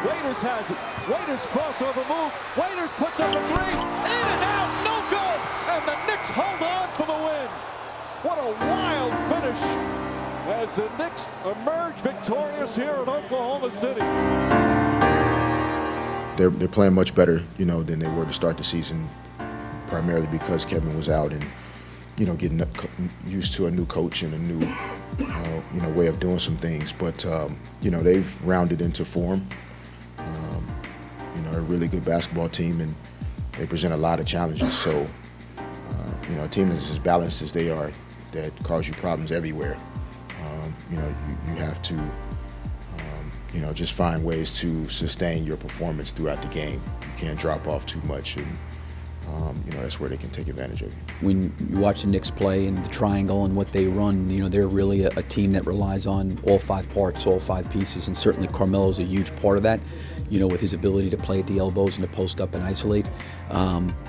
Waiters has it. Waiters crossover move. Waiters puts up a three. In and out. No good. And the Knicks hold on for the win. What a wild finish as the Knicks emerge victorious here in Oklahoma City. They're playing much better, than they were to start the season, primarily because Kevin was out and, getting used to a new coach and a new, way of doing some things. But, they've rounded into form. A really good basketball team, and they present a lot of challenges. So, a team that's as balanced as they are, that cause you problems everywhere. You have to, just find ways to sustain your performance throughout the game. You can't drop off too much, and that's where they can take advantage of you. When you watch the Knicks play and the triangle and what they run, they're really a team that relies on all 5 parts, all 5 pieces, and certainly Carmelo's a huge part of that, with his ability to play at the elbows and to post up and isolate.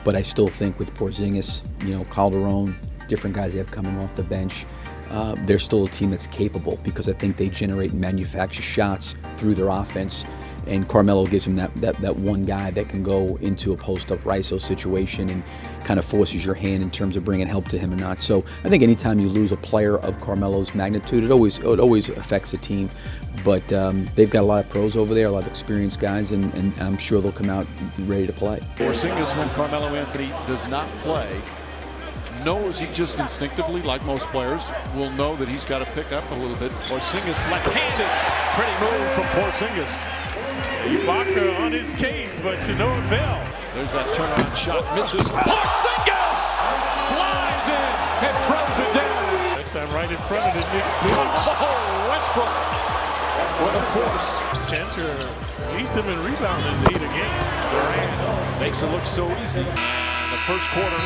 But I still think with Porzingis, Calderon, different guys they have coming off the bench, they're still a team that's capable, because I think they generate and manufacture shots through their offense. And Carmelo gives him that one guy that can go into a post-up ISO situation and kind of forces your hand in terms of bringing help to him or not. So I think anytime you lose a player of Carmelo's magnitude, it always affects the team. But they've got a lot of pros over there, a lot of experienced guys, and I'm sure they'll come out ready to play. Porzingis, when Carmelo Anthony does not play, knows he just instinctively, like most players, will know that he's got to pick up a little bit. Porzingis left-handed. Pretty move from Porzingis. Ibaka on his case, but to no avail. There's that turnaround shot, misses. Porzingis flies in and throws it down. That time right in front of the Knicks bench. Oh, Westbrook. What a force. Cantor leads them in rebounders 8 a game. Durant makes it look so easy. The first quarter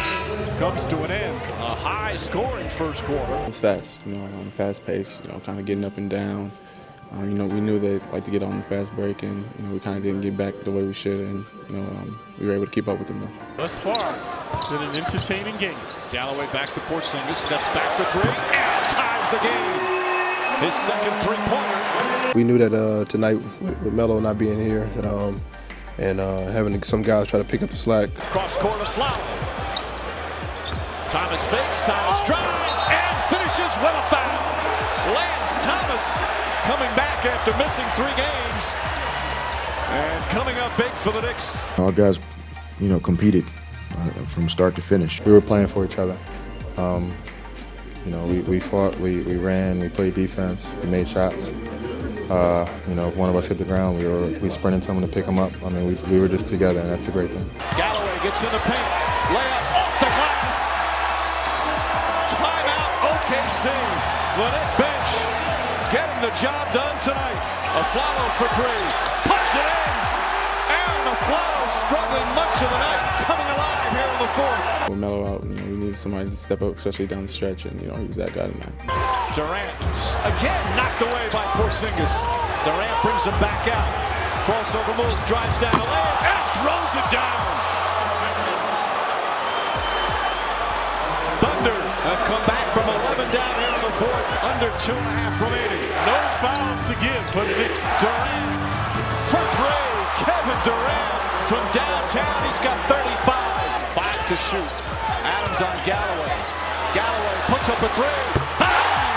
comes to an end. A high-scoring first quarter. It's fast, on a fast pace, kind of getting up and down. We knew they'd like to get on the fast break, and we kind of didn't get back the way we should, and we were able to keep up with them though. Thus far, it's been an entertaining game. Galloway back to Porzingis, steps back for 3, and ties the game. His second three-pointer. We knew that tonight, with Melo not being here, and having some guys try to pick up the slack. Cross court of Flower. Thomas fakes, Thomas drives, and finishes with a foul. Lance Thomas coming back after missing 3 games, and coming up big for the Knicks. Our guys, competed from start to finish. We were playing for each other. We fought, we ran, we played defense, we made shots. If one of us hit the ground, we sprinted someone to pick them up. We were just together, and that's a great thing. Galloway gets in the paint, layup off the glass. Timeout OKC. The Knicks bench getting the job done tonight. Aflalo for 3, puts it in, and Aflalo struggling much of the night, coming alive here in the fourth. With Melo out, we needed somebody to step up, especially down the stretch, and he was that guy tonight. Durant again knocked away by Porzingis. Durant brings him back out. Crossover move, drives down the lane, and throws it down. Thunder have come back from 11 down here in the fourth, under 2.5 remaining. No fouls to give for the Knicks. Durant for 3. Kevin Durant from downtown. He's got 35. 5 to shoot. Adams on Galloway. Galloway puts up a 3. Bang!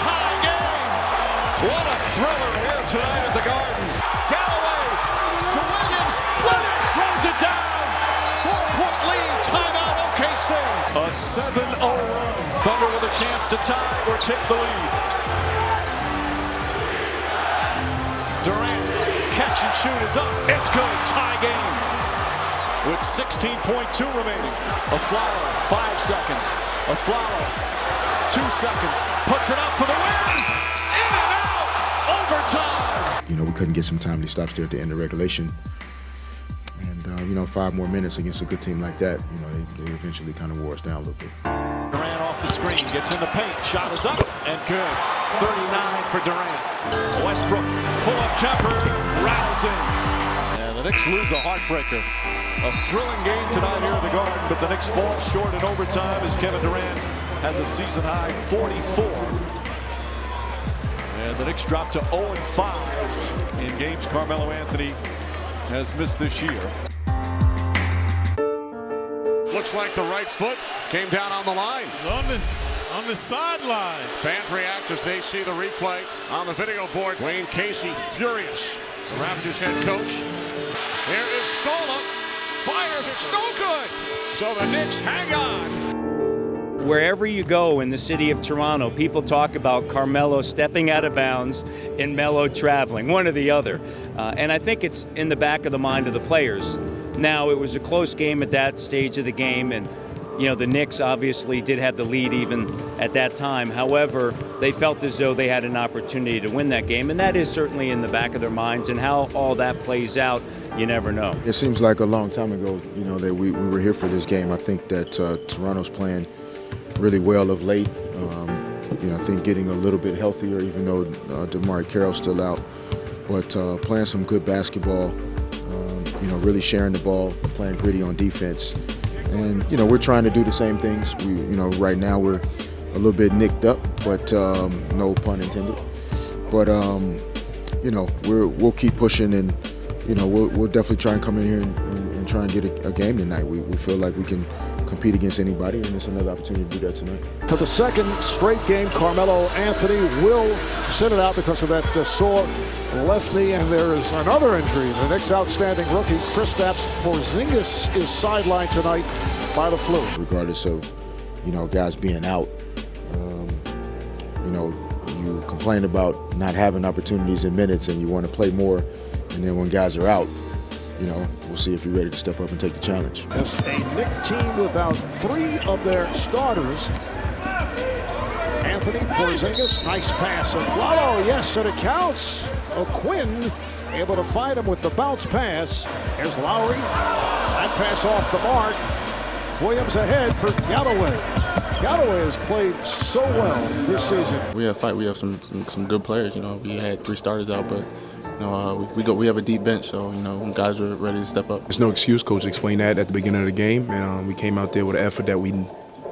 Tie game. What a thriller here tonight at the Garden. Galloway to Williams. Williams throws it down. 4-point lead. Timeout OKC. A 7-0 run. Thunder with a chance to tie or take the lead. Durant, catch and shoot is up. It's good. Tie game. With 16.2 remaining. Aflalo, 5 seconds. Aflalo, 2 seconds. Puts it up for the win. In and out. Overtime. We couldn't get some timely stops there at the end of regulation. And, 5 more minutes against a good team like that, they eventually kind of wore us down a little bit. Durant off the screen, gets in the paint. Shot is up and good. 39 for Durant. Westbrook, pull-up jumper, rattles in. And the Knicks lose a heartbreaker. A thrilling game tonight here at the Garden, but the Knicks fall short in overtime as Kevin Durant has a season-high 44. And the Knicks drop to 0-5 in games Carmelo Anthony has missed this year. Looks like the right foot came down on the line. On the sideline. Fans react as they see the replay on the video board. Wayne Casey furious. The Raptors head coach. Here is Scola. Fires. It's no good. So the Knicks hang on. Wherever you go in the city of Toronto, people talk about Carmelo stepping out of bounds and Melo traveling, one or the other. And I think it's in the back of the mind of the players. Now, it was a close game at that stage of the game, and you know, the Knicks obviously did have the lead even at that time. However, they felt as though they had an opportunity to win that game, and that is certainly in the back of their minds. And how all that plays out, you never know. It seems like a long time ago, you know, that we were here for this game. I think that Toronto's playing really well of late. You know, I think getting a little bit healthier, even though DeMar Carroll's still out, but playing some good basketball. You know, really sharing the ball, playing gritty on defense. And, you know, we're trying to do the same things. You know, right now we're a little bit nicked up, but no pun intended. But, you know, we'll keep pushing, and, you know, we'll definitely try and come in here and try and get a game tonight. We feel like we can compete against anybody, and it's another opportunity to do that tonight. For the second straight game, Carmelo Anthony will sit it out because of that sore left knee, and there is another injury. The Knicks' outstanding rookie, Kristaps Porzingis, is sidelined tonight by the flu. Regardless of, you know, guys being out, you know, you complain about not having opportunities and minutes, and you want to play more, and then when guys are out, you know, we'll see if you're ready to step up and take the challenge. Just a Knicks team without 3 of their starters. Anthony Porzingis, nice pass. Aflalo, yes, and it counts. O'Quinn able to find him with the bounce pass. Here's Lowry. That pass off the mark. Williams ahead for Galloway. Galloway has played so well this season. We have some good players. You know, we had 3 starters out, but you know, we have a deep bench, so you know, guys are ready to step up. There's no excuse. Coach explained that at the beginning of the game, and we came out there with an effort that we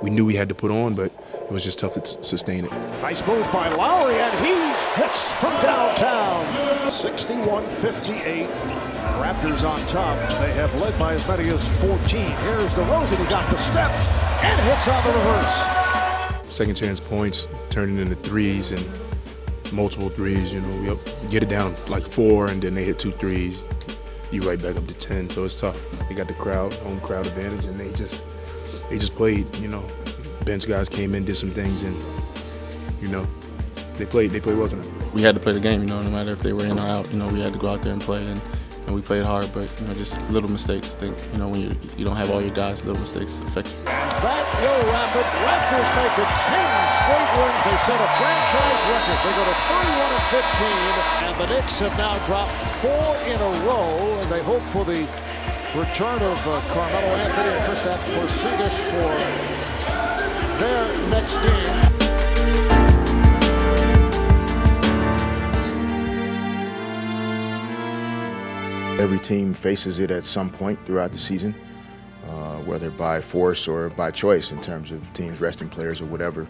knew we had to put on, but it was just tough to sustain it. Nice move by Lowry, and he hits from downtown. 61-58. Raptors on top. They have led by as many as 14. Here's DeRozan. He got the step and hits on the reverse. Second chance points, turning into threes and multiple threes. You know, we get it down like 4, and then they hit 2 threes. You right back up to 10. So it's tough. They got the crowd, home crowd advantage, and they just played. You know, bench guys came in, did some things, and you know, they played well tonight. We had to play the game. You know, no matter if they were in or out. You know, we had to go out there and play, and we played hard. But you know, just little mistakes. I think you know, when you don't have all your guys, little mistakes affect you. That will wrap it. Raptors make it 10 straight wins. They set a franchise record. They go to 31-15, and the Knicks have now dropped 4 in a row, and they hope for the return of Carmelo Anthony and Kristaps Porzingis for their next game. Every team faces it at some point throughout the season, whether by force or by choice in terms of teams resting players or whatever.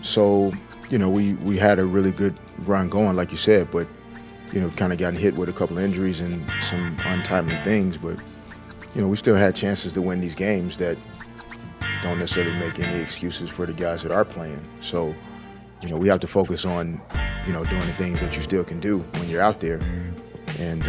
So, you know, we had a really good run going, like you said, but, you know, kind of gotten hit with a couple of injuries and some untimely things. But, you know, we still had chances to win these games that don't necessarily make any excuses for the guys that are playing. So, you know, we have to focus on, you know, doing the things that you still can do when you're out there. And,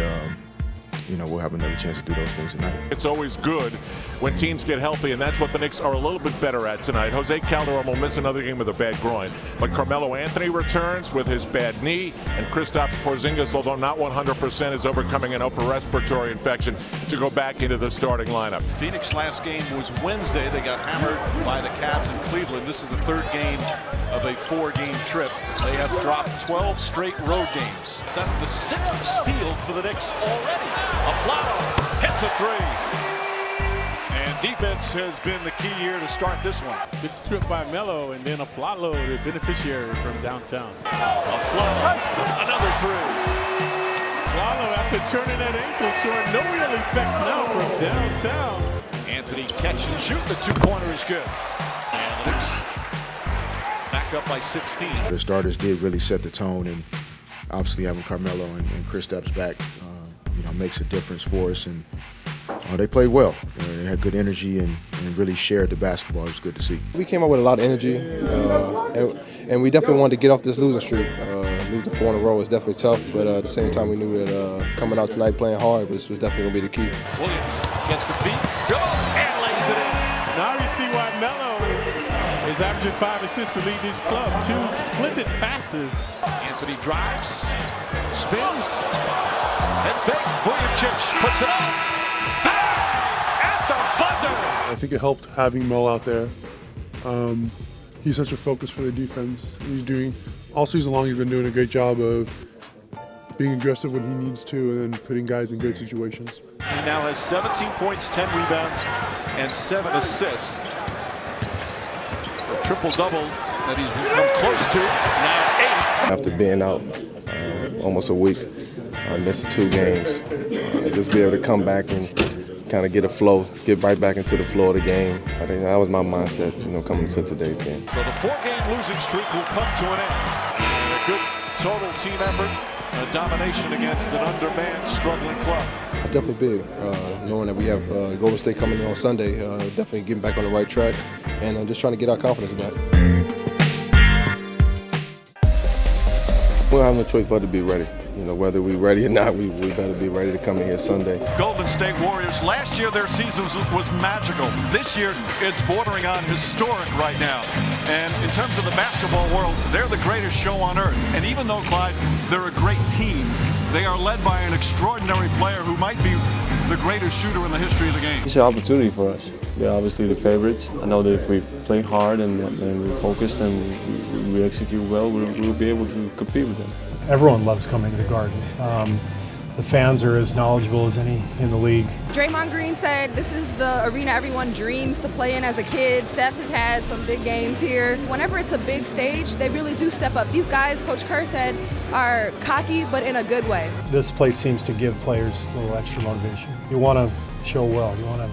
you know, we'll have another chance to do those things tonight. It's always good when teams get healthy, and that's what the Knicks are a little bit better at tonight. Jose Calderon will miss another game with a bad groin, but Carmelo Anthony returns with his bad knee, and Kristaps Porzingis, although not 100%, is overcoming an upper respiratory infection to go back into the starting lineup. Phoenix last game was Wednesday. They got hammered by the Cavs in Cleveland. This is the 3rd game of a 4-game trip. They have dropped 12 straight road games. That's the 6th steal for the Knicks already. Aflalo hits a 3. And defense has been the key here to start this one. Good strip by Melo, and then Aflalo, the beneficiary from downtown. Aflalo, another 3. Aflalo, after turning that ankle, showing no real effects now from downtown. Anthony catch and shoot. The 2-pointer is good. And the Knicks back back up by 16. The starters did really set the tone, and obviously having Carmelo and Kristaps back, makes a difference for us. And they played well. They had good energy and really shared the basketball. It was good to see. We came up with a lot of energy, and we definitely wanted to get off this losing streak. Losing 4 in a row was definitely tough, but at the same time, we knew that coming out tonight playing hard was definitely going to be the key. Williams gets the feet, goes and lays it in. Now you see why Melo is averaging 5 assists to lead this club. 2 splendid passes. Anthony drives, spins, and fake. Vujacic puts it up. Bang! At the buzzer. I think it helped having Mel out there. He's such a focus for the defense. He's doing, all season long, he's been doing a great job of being aggressive when he needs to and then putting guys in good situations. He now has 17 points, 10 rebounds, and 7 assists. A triple-double that he's become close to, now 8. After being out almost a week, missing 2 games, just be able to come back and kind of get a flow, get right back into the flow of the game. I think that was my mindset, coming into today's game. So the 4-game losing streak will come to an end. And a good total team effort, a domination against an undermanned, struggling club. It's definitely big, knowing that we have Golden State coming in on Sunday, definitely getting back on the right track, and just trying to get our confidence back. We don't have no choice but to be ready. Whether we're ready or not, we better be ready to come in here Sunday. Golden State Warriors, last year their season was magical. This year it's bordering on historic right now. And in terms of the basketball world, they're the greatest show on earth. And even though, Clyde, they're a great team, they are led by an extraordinary player who might be the greatest shooter in the history of the game. It's an opportunity for us. We're obviously the favorites. I know that if we play hard and we're focused and we execute well, we'll be able to compete with them. Everyone loves coming to the Garden. The fans are as knowledgeable as any in the league. Draymond Green said this is the arena everyone dreams to play in as a kid. Steph has had some big games here. Whenever it's a big stage, they really do step up. These guys, Coach Kerr said, are cocky, but in a good way. This place seems to give players a little extra motivation. You want to show well. You want to,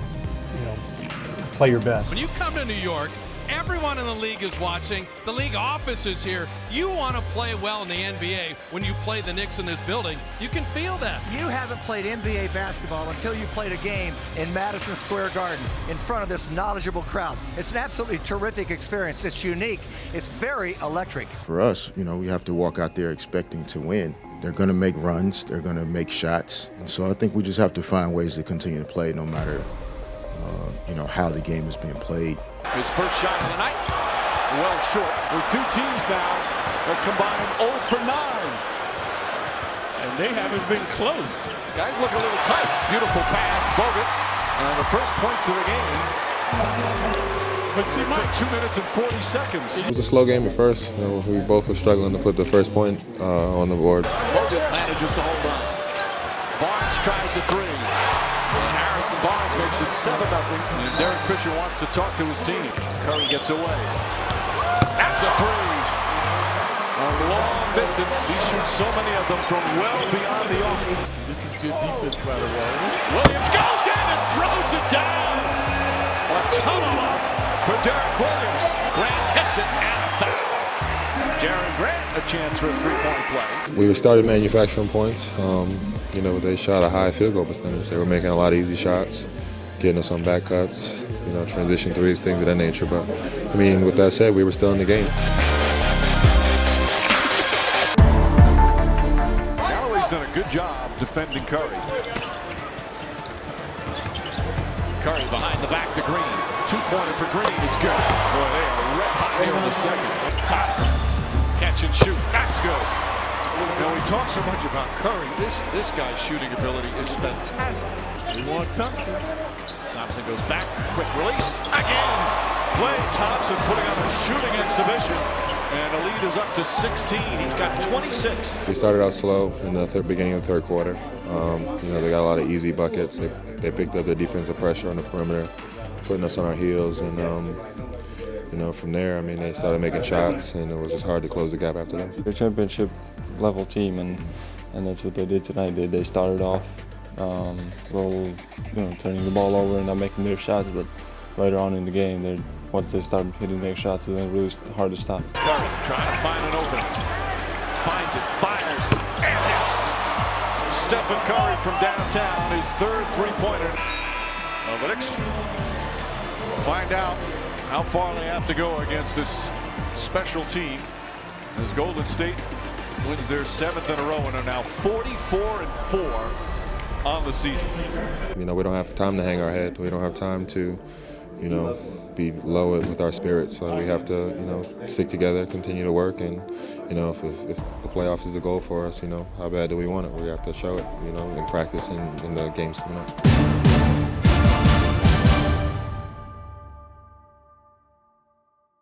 play your best. When you come to New York, everyone in the league is watching. The league office is here. You want to play well in the NBA. When you play the Knicks in this building, you can feel that. You haven't played NBA basketball until you played a game in Madison Square Garden in front of this knowledgeable crowd. It's an absolutely terrific experience. It's unique. It's very electric. For us, we have to walk out there expecting to win. They're going to make runs. They're going to make shots. And so I think we just have to find ways to continue to play no matter, how the game is being played. His first shot of the night, well short. With 2 teams now, they're combined 0 for 9. And they haven't been close. Guys look a little tight. Beautiful pass, Bogut. And the first points of the game. But see, took 2 minutes and 40 seconds. It was a slow game at first. We both were struggling to put the first point on the board. Bogut manages to hold on. Barnes tries a 3. And Harrison Barnes makes it 7-0. And Derek Fisher wants to talk to his team. Curry gets away. That's a 3. A long distance. He shoots so many of them from well beyond the arc. This is good defense, by the way. Williams goes in and throws it down. A tomahawk for Derek Williams. Grant hits it and a foul. Jaren Grant a chance for a 3-point play. We started manufacturing points. They shot a high field goal percentage. They were making a lot of easy shots, getting us on back cuts, transition threes, things of that nature. But, with that said, we were still in the game. Galloway's done a good job defending Curry. Curry behind the back to Green. 2-pointer for Green is good. Boy, they are red hot here in the second. Thompson, catch and shoot. That's good. We talk so much about Curry. This guy's shooting ability is fantastic. We want Thompson. Thompson goes back. Quick release. Again. Klay Thompson putting on a shooting exhibition. And the lead is up to 16. He's got 26. We started out slow in the beginning of the third quarter. They got a lot of easy buckets. They picked up the defensive pressure on the perimeter, putting us on our heels. And, from there, they started making shots, and it was just hard to close the gap after that. They're a championship level team, and that's what they did tonight. They started off, turning the ball over and not making their shots, but later on in the game, once they start hitting their shots, it's really hard to stop. Curry trying to find an opening. Finds it, fires, and hits. Stephen Curry from downtown, his third three-pointer. Well, the Knicks find out how far they have to go against this special team as Golden State wins their 7th in a row and are now 44-4 on the season. You know, we don't have time to hang our head. We don't have time to, you know, be low with our spirits. So we have to, you know, stick together, continue to work, and, you know, if the playoffs is a goal for us, you know, how bad do we want it? We have to show it, you know, in practice and in the games coming up.